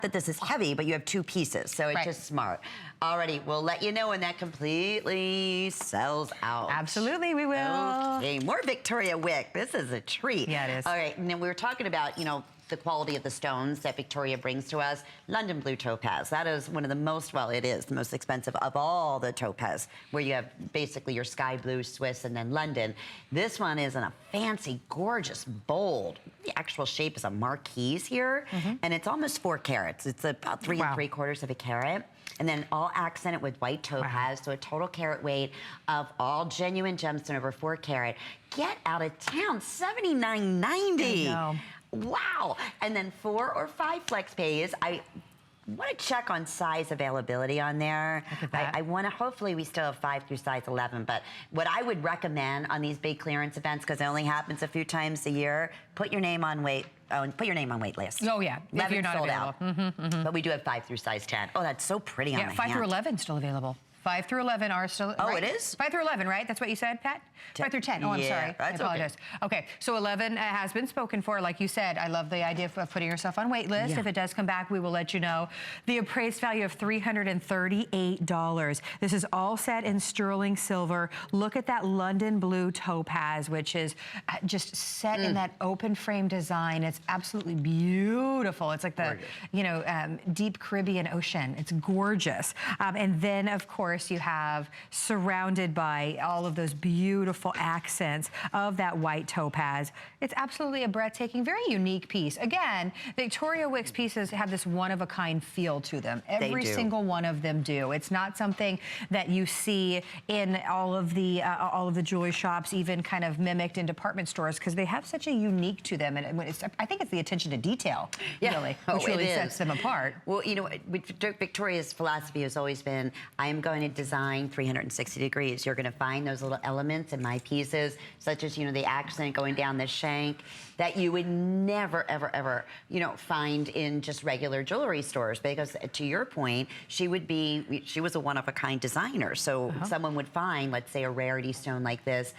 that this is heavy, but you have 2 pieces, so it's just smart. Alrighty, we'll let you know when that completely sells out. Absolutely, we will. Okay, more Victoria Wieck. This is a treat. Yeah, it is. All right, and then we were talking about, you know, the quality of the stones that Victoria brings to us. London Blue Topaz, that is one of the most, well, it is the most expensive of all the topaz, where you have basically your sky blue, Swiss, and then London. This one is in a fancy, gorgeous, bold, the actual shape is a marquise here, and it's almost 4 carats. It's about 3 3/4 of a carat. And then all accented with white topaz, so a total carat weight of all genuine gemstone over 4 carat. Get out of town, $79.90. I know. Wow. And then 4 or 5 flex pays. I want to check on size availability on there. Look at that. I want to, hopefully we still have 5 through size 11, but what I would recommend on these big clearance events, because it only happens a few times a year, put your name on wait. Oh, and put your name on wait list. Oh yeah, if you're not sold available. out. But we do have 5 through size 10. Oh, that's so pretty on the hand. 5 through 11 still available. 5 through 11 are still. Oh, it is? 5 through 11, right? That's what you said, Pat? 5 through 10. Oh, I'm sorry. I apologize. Okay, so 11 has been spoken for. Like you said, I love the idea of putting yourself on wait list. If it does come back, we will let you know. The appraised value of $338. This is all set in sterling silver. Look at that London Blue Topaz, which is just set in that open frame design. It's absolutely beautiful. It's like the, you know, deep Caribbean Ocean. It's gorgeous. And then, of course, you have surrounded by all of those beautiful accents of that white topaz. It's absolutely a breathtaking, very unique piece. Again, Victoria Wieck's pieces have this one-of-a-kind feel to them. Every single one of them do. It's not something that you see in all of the jewelry shops, even kind of mimicked in department stores, because they have such a unique to them. And I think it's the attention to detail, really, which really sets them apart. Well, you know, Victoria's philosophy has always been, I am going to design 360 degrees. You're going to find those little elements in my pieces, such as, you know, the accent going down the shank, that you would never, ever, ever, you know, find in just regular jewelry stores. Because to your point, she was a one-of-a-kind designer. So someone would find, let's say, a rarity stone like this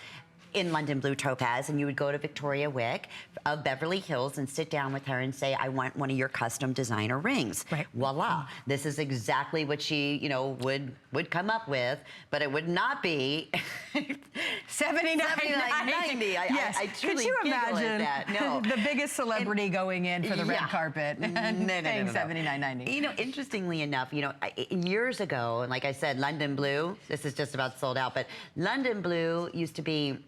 in London Blue Topaz, and you would go to Victoria Wieck of Beverly Hills and sit down with her and say, I want one of your custom designer rings. Voila. This is exactly what she, you know, would come up with, but it would not be $79.90. I truly Could you giggle imagine at that. No. the biggest celebrity going in for the red carpet and paying $79.90? You know, interestingly enough, you know, years ago, and like I said, London Blue, this is just about sold out, but London Blue used to be,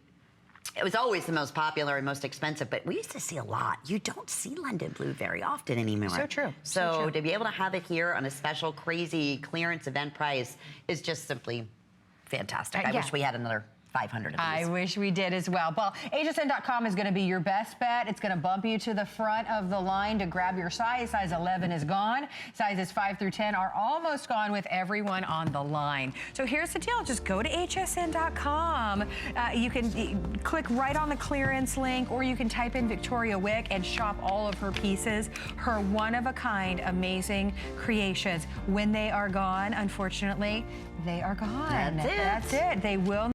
it was always the most popular and most expensive, but we used to see a lot. You don't see London Blue very often anymore. So true. So to be able to have it here on a special, crazy clearance event price is just simply fantastic. I wish we had another 500 of these. I wish we did as well. Well, HSN.com is going to be your best bet. It's going to bump you to the front of the line to grab your size. Size 11 is gone. Sizes 5 through 10 are almost gone with everyone on the line. So here's the deal. Just go to HSN.com. You can click right on the clearance link, or you can type in Victoria Wieck and shop all of her pieces. Her one-of-a-kind, amazing creations. When they are gone, unfortunately, they are gone. That's it. That's it. They will